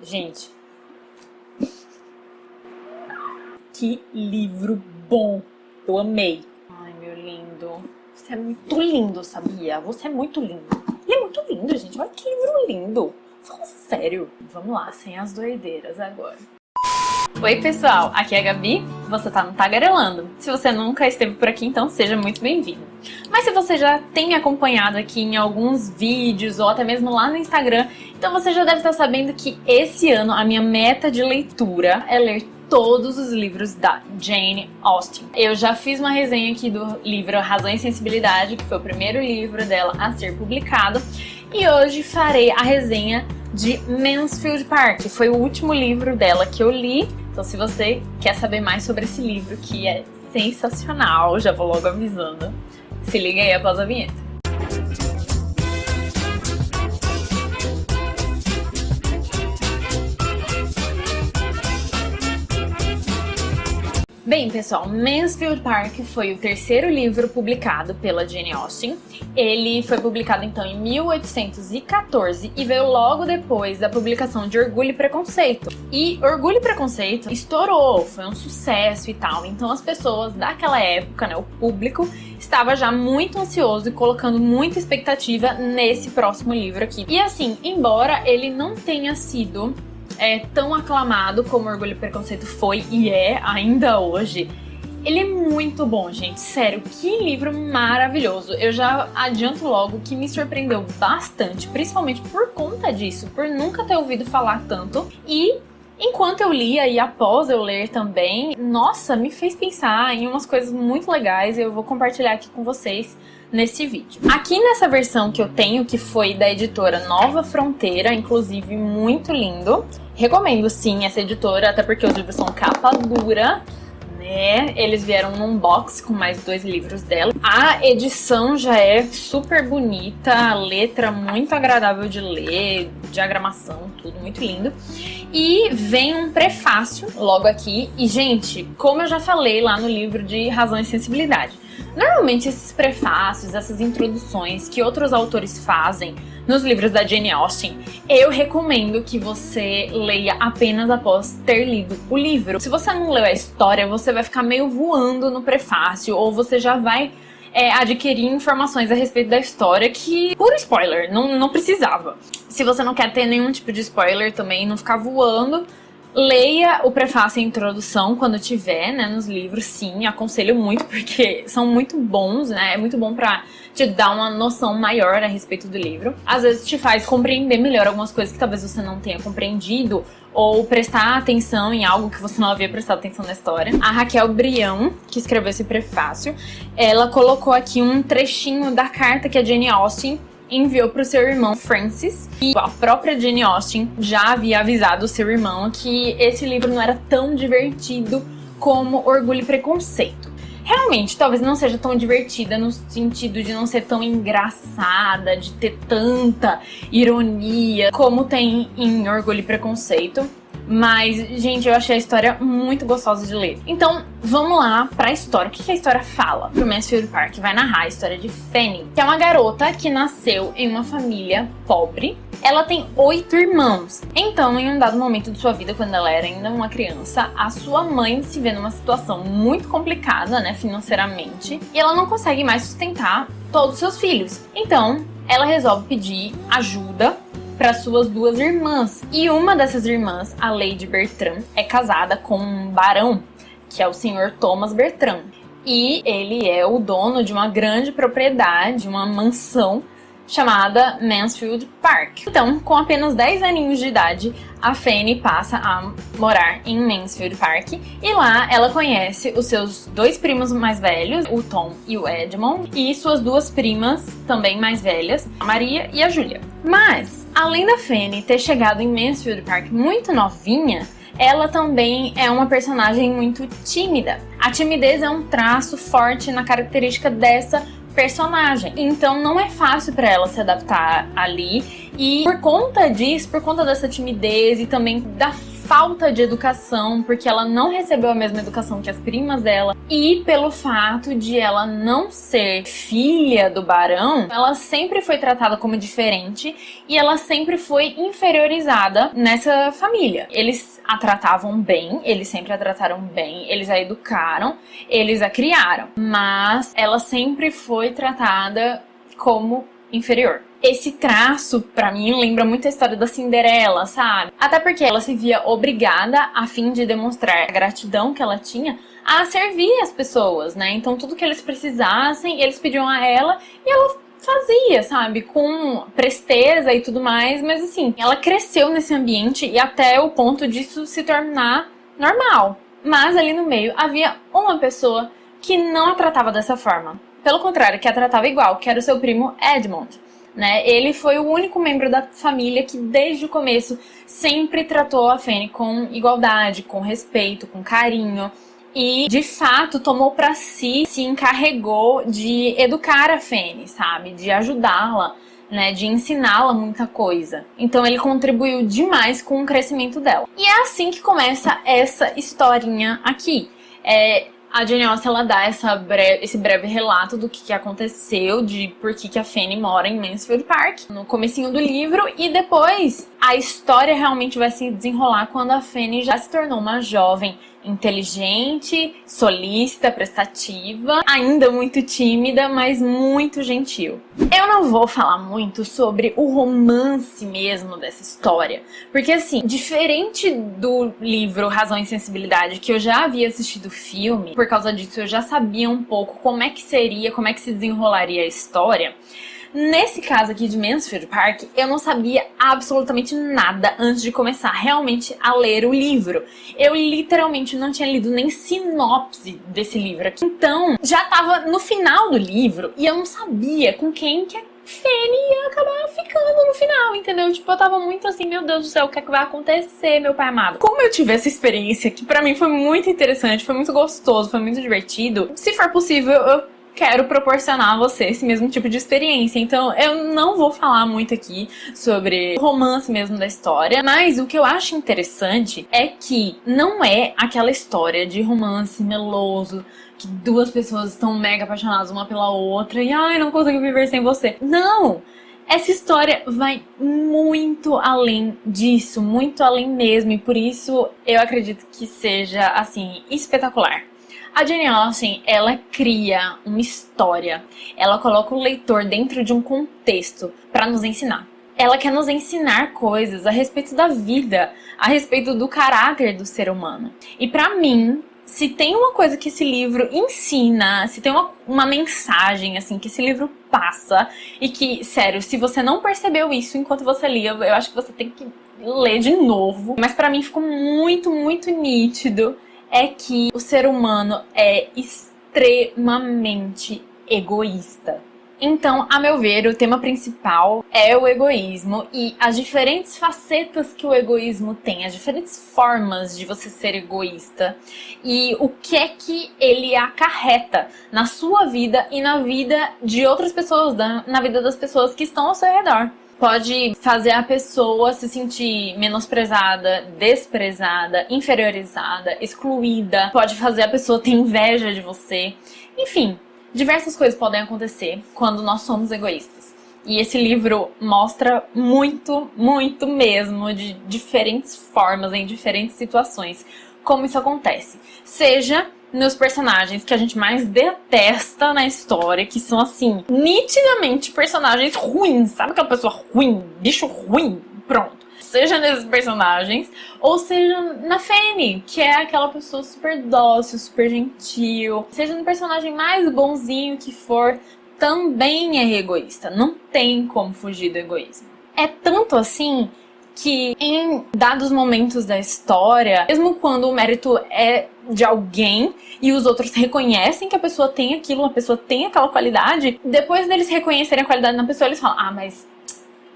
Gente, que livro bom! Eu amei. Ai, meu lindo. Você é muito lindo, sabia? Você é muito lindo. Ele é muito lindo, gente. Olha que livro lindo. Fala sério. Vamos lá, sem as doideiras agora. Oi, pessoal. Aqui é a Gabi. Você tá no Tagarelando. Se você nunca esteve por aqui, então seja muito bem-vindo. Mas se você já tem me acompanhado aqui em alguns vídeos ou até mesmo lá no Instagram, então você já deve estar sabendo que esse ano a minha meta de leitura é ler todos os livros da Jane Austen. Eu já fiz uma resenha aqui do livro Razão e Sensibilidade, que foi o primeiro livro dela a ser publicado, e hoje farei a resenha de Mansfield Park, que foi o último livro dela que eu li. Então se você quer saber mais sobre esse livro, que é sensacional, já vou logo avisando, se liga aí após a vinheta. Bem, pessoal, Mansfield Park foi o terceiro livro publicado pela Jane Austen. Ele foi publicado, então, em 1814 e veio logo depois da publicação de Orgulho e Preconceito. E Orgulho e Preconceito estourou, foi um sucesso e tal. Então, as pessoas daquela época, né, o público, estava já muito ansioso e colocando muita expectativa nesse próximo livro aqui. E assim, embora ele não tenha sido tão aclamado como Orgulho e Preconceito foi e é ainda hoje, ele é muito bom, gente. Sério, que livro maravilhoso. Eu já adianto logo que me surpreendeu bastante, principalmente por conta disso, por nunca ter ouvido falar tanto. E enquanto eu lia e após eu ler também, nossa, me fez pensar em umas coisas muito legais e eu vou compartilhar aqui com vocês nesse vídeo. Aqui nessa versão que eu tenho, que foi da editora Nova Fronteira, inclusive muito lindo. Recomendo sim essa editora, até porque os livros são capa dura, né? Eles vieram num box com mais 2 livros dela. A edição já é super bonita, a letra muito agradável de ler, diagramação, tudo muito lindo. E vem um prefácio logo aqui. E, gente, como eu já falei lá no livro de Razão e Sensibilidade, normalmente esses prefácios, essas introduções que outros autores fazem nos livros da Jane Austen, eu recomendo que você leia apenas após ter lido o livro. Se você não leu a história, você vai ficar meio voando no prefácio, ou você já vai adquirir informações a respeito da história que, por spoiler, não precisava. Se você não quer ter nenhum tipo de spoiler também, não ficar voando, leia o prefácio e a introdução quando tiver, né, nos livros, sim, aconselho muito, porque são muito bons, né, é muito bom pra te dar uma noção maior a respeito do livro. Às vezes te faz compreender melhor algumas coisas que talvez você não tenha compreendido, ou prestar atenção em algo que você não havia prestado atenção na história. A Raquel Brião, que escreveu esse prefácio, ela colocou aqui um trechinho da carta que a Jane Austen enviou para o seu irmão Francis, e a própria Jane Austen já havia avisado o seu irmão que esse livro não era tão divertido como Orgulho e Preconceito. Realmente, talvez não seja tão divertida no sentido de não ser tão engraçada, de ter tanta ironia como tem em Orgulho e Preconceito. Mas, gente, eu achei a história muito gostosa de ler. Então, vamos lá pra história. O que a história fala? O Mansfield Park vai narrar a história de Fanny, que é uma garota que nasceu em uma família pobre. Ela tem 8 irmãos. Então, em um dado momento de sua vida, quando ela era ainda uma criança, a sua mãe se vê numa situação muito complicada, né, financeiramente, e ela não consegue mais sustentar todos os seus filhos. Então, ela resolve pedir ajuda para suas 2 irmãs. E uma dessas irmãs, a Lady Bertram, é casada com um barão, que é o Sr. Thomas Bertram. E ele é o dono de uma grande propriedade, uma mansão chamada Mansfield Park. Então, com apenas 10 aninhos de idade, a Fanny passa a morar em Mansfield Park e lá ela conhece os seus 2 primos mais velhos, o Tom e o Edmund, e suas 2 primas também mais velhas, a Maria e a Julia. Mas, além da Fanny ter chegado em Mansfield Park muito novinha, ela também é uma personagem muito tímida. A timidez é um traço forte na característica dessa personagem, então não é fácil para ela se adaptar ali, e por conta disso, por conta dessa timidez e também da falta de educação, porque ela não recebeu a mesma educação que as primas dela, e pelo fato de ela não ser filha do barão, ela sempre foi tratada como diferente e ela sempre foi inferiorizada nessa família. Eles a tratavam bem, eles sempre a trataram bem, eles a educaram, eles a criaram, mas ela sempre foi tratada como inferior. Esse traço, pra mim, lembra muito a história da Cinderela, sabe? Até porque ela se via obrigada, a fim de demonstrar a gratidão que ela tinha, a servir as pessoas, né? Então tudo que eles precisassem, eles pediam a ela e ela fazia, sabe? Com presteza e tudo mais, mas assim, ela cresceu nesse ambiente e até o ponto disso se tornar normal. Mas ali no meio havia uma pessoa que não a tratava dessa forma. Pelo contrário, que a tratava igual, que era o seu primo Edmund. Né? Ele foi o único membro da família que desde o começo sempre tratou a Fanny com igualdade, com respeito, com carinho e de fato tomou para si, se encarregou de educar a Fanny, sabe? De ajudá-la, né? De ensiná-la muita coisa. Então ele contribuiu demais com o crescimento dela. E é assim que começa essa historinha aqui. A Jane Austen, ela dá esse breve relato do que aconteceu, de por que a Fanny mora em Mansfield Park, no comecinho do livro, e depois a história realmente vai se desenrolar quando a Fanny já se tornou uma jovem inteligente, solícita, prestativa, ainda muito tímida, mas muito gentil. Eu não vou falar muito sobre o romance mesmo dessa história, porque assim, diferente do livro Razão e Sensibilidade, que eu já havia assistido o filme, por causa disso eu já sabia um pouco como é que seria, como é que se desenrolaria a história. Nesse caso aqui de Mansfield Park, eu não sabia absolutamente nada antes de começar realmente a ler o livro. Eu literalmente não tinha lido nem sinopse desse livro aqui. Então, já tava no final do livro e eu não sabia com quem que a Fanny ia acabar ficando no final, entendeu? Tipo, eu tava muito assim, meu Deus do céu, o que é que vai acontecer, meu pai amado? Como eu tive essa experiência que pra mim foi muito interessante, foi muito gostoso, foi muito divertido, se for possível, eu quero proporcionar a você esse mesmo tipo de experiência. Então eu não vou falar muito aqui sobre o romance mesmo da história, mas o que eu acho interessante é que não é aquela história de romance meloso, que duas pessoas estão mega apaixonadas uma pela outra e ai, não consigo viver sem você. Não! Essa história vai muito além disso, muito além mesmo, e por isso eu acredito que seja, assim, espetacular. A Jane Austen, ela cria uma história, ela coloca o leitor dentro de um contexto para nos ensinar. Ela quer nos ensinar coisas a respeito da vida, a respeito do caráter do ser humano. E para mim, se tem uma coisa que esse livro ensina, se tem uma mensagem assim que esse livro passa, e que, sério, se você não percebeu isso enquanto você lia, eu acho que você tem que ler de novo. Mas para mim ficou muito, muito nítido, é que o ser humano é extremamente egoísta. Então, a meu ver, o tema principal é o egoísmo e as diferentes facetas que o egoísmo tem, as diferentes formas de você ser egoísta e o que é que ele acarreta na sua vida e na vida de outras pessoas, na vida das pessoas que estão ao seu redor. Pode fazer a pessoa se sentir menosprezada, desprezada, inferiorizada, excluída. Pode fazer a pessoa ter inveja de você. Enfim, diversas coisas podem acontecer quando nós somos egoístas. E esse livro mostra muito, muito mesmo, de diferentes formas, em diferentes situações, como isso acontece. Seja nos personagens que a gente mais detesta na história, que são, assim, nitidamente personagens ruins. Sabe aquela pessoa ruim? Bicho ruim? Pronto. Seja nesses personagens, ou seja na Fanny, que é aquela pessoa super dócil, super gentil. Seja no personagem mais bonzinho que for, também é egoísta. Não tem como fugir do egoísmo. É tanto assim que em dados momentos da história, mesmo quando o mérito é de alguém e os outros reconhecem que a pessoa tem aquilo, a pessoa tem aquela qualidade, depois deles reconhecerem a qualidade na pessoa, eles falam, ah, mas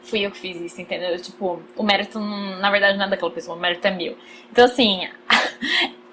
fui eu que fiz isso, entendeu? Tipo, o mérito, na verdade, não é daquela pessoa, o mérito é meu. Então, assim,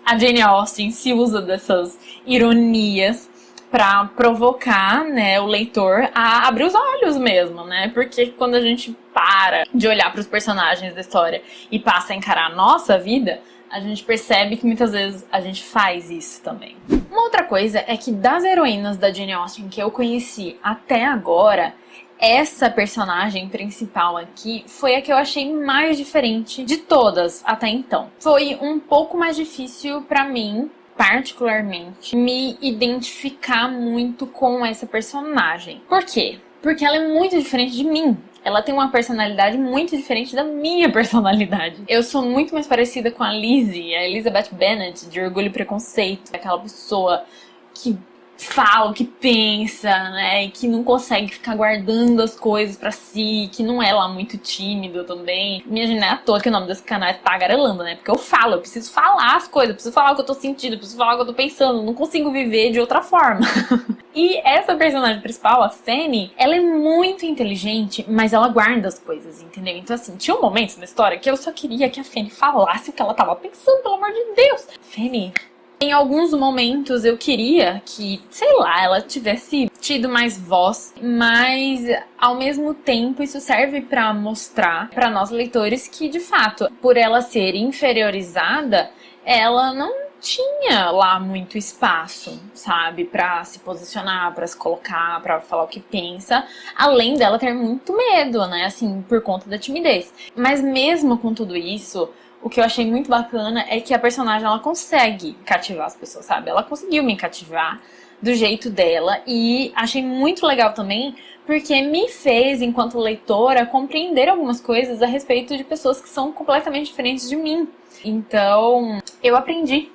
a Jane Austen se usa dessas ironias pra provocar, né, o leitor a abrir os olhos mesmo, né? Porque quando a gente para de olhar pros personagens da história e passa a encarar a nossa vida, a gente percebe que muitas vezes a gente faz isso também. Uma outra coisa é que das heroínas da Jane Austen que eu conheci até agora, essa personagem principal aqui foi a que eu achei mais diferente de todas até então. Foi um pouco mais difícil pra mim, particularmente, me identificar muito com essa personagem. Por quê? Porque ela é muito diferente de mim. Ela tem uma personalidade muito diferente da minha personalidade. Eu sou muito mais parecida com a Lizzie, a Elizabeth Bennet, de Orgulho e Preconceito. Aquela pessoa que fala o que pensa, né, e que não consegue ficar guardando as coisas pra si, que não é lá muito tímido também. Minha gente, não é à toa que o nome desse canal é Tagarelando, né, porque eu falo, eu preciso falar as coisas, eu preciso falar o que eu tô sentindo, eu preciso falar o que eu tô pensando, eu não consigo viver de outra forma. E essa personagem principal, a Fanny, ela é muito inteligente, mas ela guarda as coisas, entendeu? Então assim, tinha um momento na história que eu só queria que a Fanny falasse o que ela tava pensando, pelo amor de Deus. Fanny... Em alguns momentos eu queria que, sei lá, ela tivesse tido mais voz, mas ao mesmo tempo isso serve pra mostrar pra nós leitores que, de fato, por ela ser inferiorizada, ela não tinha lá muito espaço, sabe, pra se posicionar, pra se colocar, pra falar o que pensa, além dela ter muito medo, né, assim, por conta da timidez. Mas mesmo com tudo isso, o que eu achei muito bacana é que a personagem, ela consegue cativar as pessoas, sabe? Ela conseguiu me cativar do jeito dela e achei muito legal também porque me fez, enquanto leitora, compreender algumas coisas a respeito de pessoas que são completamente diferentes de mim. Então, eu aprendi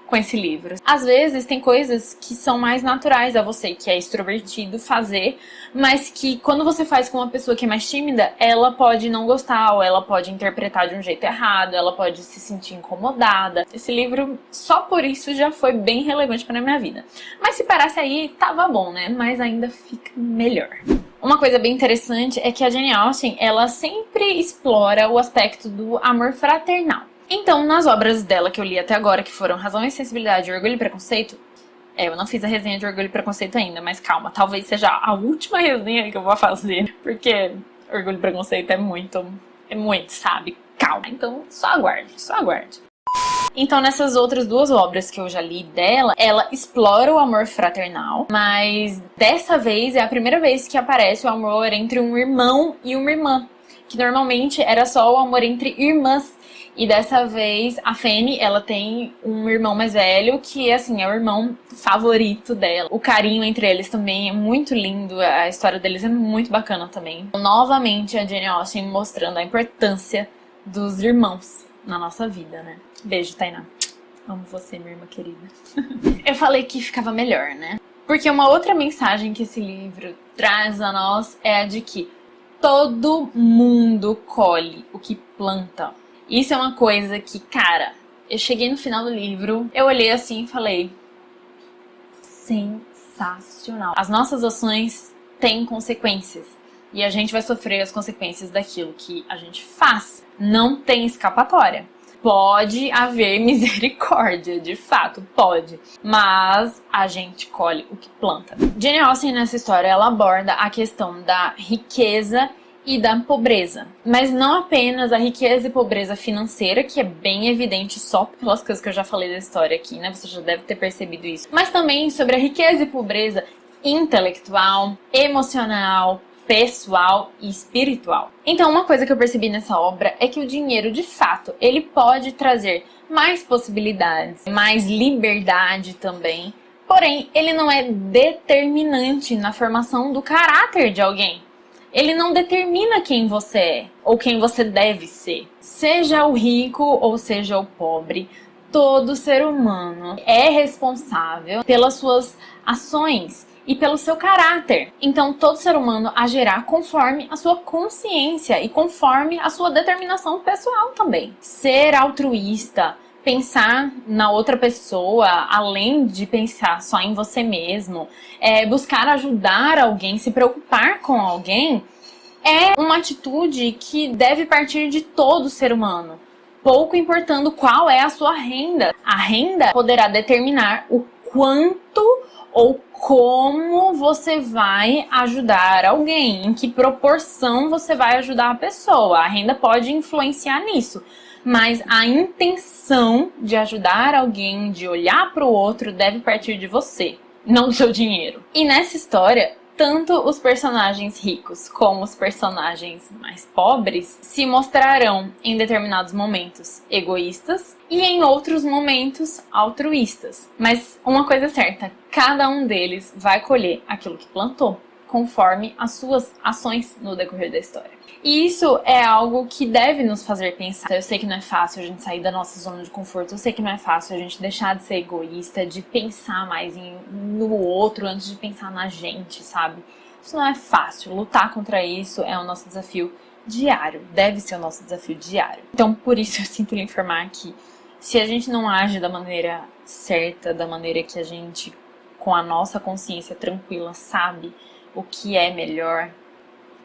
com esse livro. Às vezes tem coisas que são mais naturais a você, que é extrovertido, fazer, mas que quando você faz com uma pessoa que é mais tímida, ela pode não gostar, ou ela pode interpretar de um jeito errado, ela pode se sentir incomodada. Esse livro, só por isso, já foi bem relevante para minha vida. Mas se parasse aí, tava bom, né? Mas ainda fica melhor. Uma coisa bem interessante é que a Jane Austen, ela sempre explora o aspecto do amor fraternal. Então, nas obras dela que eu li até agora, que foram Razão e Sensibilidade, Orgulho e Preconceito, eu não fiz a resenha de Orgulho e Preconceito ainda, mas calma, talvez seja a última resenha que eu vou fazer, porque Orgulho e Preconceito é muito, sabe? Calma, então só aguarde, só aguarde. Então, nessas outras duas obras que eu já li dela, ela explora o amor fraternal, mas dessa vez é a primeira vez que aparece o amor entre um irmão e uma irmã, que normalmente era só o amor entre irmãs. E dessa vez, a Fanny, ela tem um irmão mais velho que, assim, é o irmão favorito dela. O carinho entre eles também é muito lindo, a história deles é muito bacana também. Novamente, a Jane Austen mostrando a importância dos irmãos na nossa vida, né? Beijo, Tainá. Amo você, minha irmã querida. Eu falei que ficava melhor, né? Porque uma outra mensagem que esse livro traz a nós é a de que todo mundo colhe o que planta. Isso é uma coisa que, cara, eu cheguei no final do livro, eu olhei assim e falei, sensacional. As nossas ações têm consequências e a gente vai sofrer as consequências daquilo que a gente faz. Não tem escapatória. Pode haver misericórdia, de fato, pode. Mas a gente colhe o que planta. Jane Austen, nessa história, ela aborda a questão da riqueza e da pobreza. Mas não apenas a riqueza e pobreza financeira, que é bem evidente só pelas coisas que eu já falei da história aqui, né? Você já deve ter percebido isso. Mas também sobre a riqueza e pobreza intelectual, emocional, pessoal e espiritual. Então, uma coisa que eu percebi nessa obra é que o dinheiro, de fato, ele pode trazer mais possibilidades, mais liberdade também. Porém, ele não é determinante na formação do caráter de alguém. Ele não determina quem você é ou quem você deve ser. Seja o rico ou seja o pobre, todo ser humano é responsável pelas suas ações e pelo seu caráter. Então, todo ser humano agirá conforme a sua consciência e conforme a sua determinação pessoal também. Ser altruísta, pensar na outra pessoa, além de pensar só em você mesmo, buscar ajudar alguém, se preocupar com alguém, é uma atitude que deve partir de todo ser humano, pouco importando qual é a sua renda. A renda poderá determinar o quanto ou como você vai ajudar alguém, em que proporção você vai ajudar a pessoa. A renda pode influenciar nisso, mas a intenção de ajudar alguém, de olhar para o outro, deve partir de você, não do seu dinheiro. E nessa história, tanto os personagens ricos como os personagens mais pobres se mostrarão em determinados momentos egoístas e em outros momentos altruístas. Mas uma coisa é certa, cada um deles vai colher aquilo que plantou, conforme as suas ações no decorrer da história. E isso é algo que deve nos fazer pensar. Eu sei que não é fácil a gente sair da nossa zona de conforto, eu sei que não é fácil a gente deixar de ser egoísta, de pensar mais no outro antes de pensar na gente, sabe? Isso não é fácil. Lutar contra isso é o nosso desafio diário, deve ser o nosso desafio diário. Então, por isso eu sinto lhe informar que se a gente não age da maneira certa, da maneira que a gente, com a nossa consciência tranquila, sabe o que é melhor,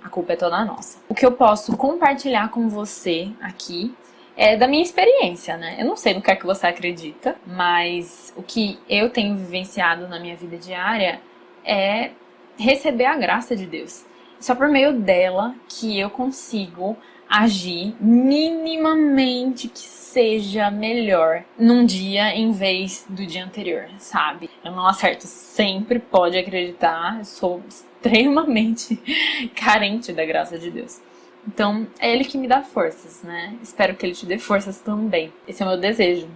a culpa é toda nossa. O que eu posso compartilhar com você aqui é da minha experiência, né? Eu não sei no que é que você acredita, mas o que eu tenho vivenciado na minha vida diária é receber a graça de Deus. Só por meio dela que eu consigo agir minimamente que seja melhor num dia em vez do dia anterior, sabe? Eu não acerto sempre, pode acreditar, eu sou extremamente carente da graça de Deus. Então, é Ele que me dá forças, né? Espero que Ele te dê forças também. Esse é o meu desejo,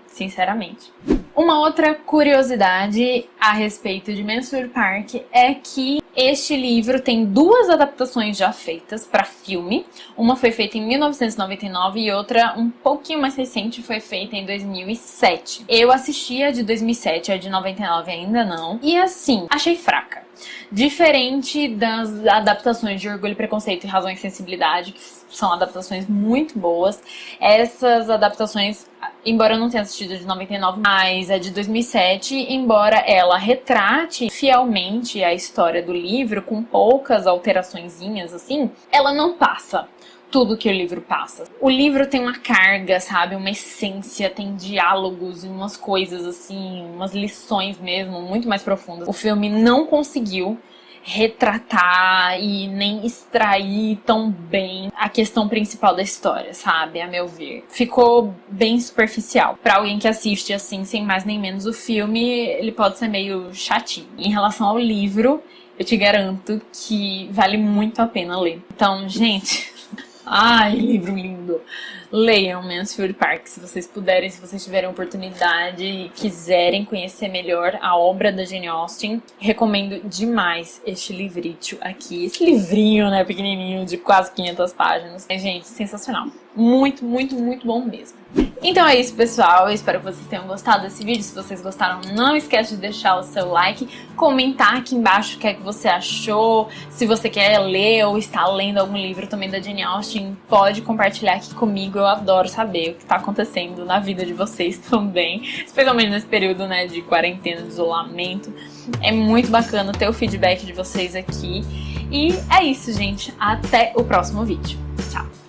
sinceramente. Uma outra curiosidade a respeito de Mansfield Park é que este livro tem 2 adaptações já feitas para filme. Uma foi feita em 1999 e outra um pouquinho mais recente foi feita em 2007. Eu assisti a de 2007, a de 99 ainda não. E assim, achei fraca. Diferente das adaptações de Orgulho, Preconceito e Razão e Sensibilidade, que são adaptações muito boas, essas adaptações, embora eu não tenha assistido a de 99, mas a de 2007, embora ela retrate fielmente a história do livro, com poucas alteraçõezinhas assim, ela não passa tudo que o livro passa. O livro tem uma carga, sabe? Uma essência, tem diálogos e umas coisas assim, umas lições mesmo, muito mais profundas. O filme não conseguiu retratar e nem extrair tão bem a questão principal da história, sabe? A meu ver. Ficou bem superficial. Pra alguém que assiste assim, sem mais nem menos o filme, ele pode ser meio chatinho. Em relação ao livro, eu te garanto que vale muito a pena ler. Então, gente... Ai, livro lindo! Leiam Mansfield Park, se vocês puderem, se vocês tiverem oportunidade e quiserem conhecer melhor a obra da Jane Austen. Recomendo demais este livrito aqui. Esse livrinho, né, pequenininho, de quase 500 páginas. É, gente, sensacional. Muito, muito, muito bom mesmo. Então é isso, pessoal. Eu espero que vocês tenham gostado desse vídeo. Se vocês gostaram, não esquece de deixar o seu like, comentar aqui embaixo o que é que você achou. Se você quer ler ou está lendo algum livro também da Jane Austen, pode compartilhar aqui comigo. Eu adoro saber o que está acontecendo na vida de vocês também, especialmente nesse período, né, de quarentena, de isolamento. É muito bacana ter o feedback de vocês aqui. E é isso, gente. Até o próximo vídeo. Tchau!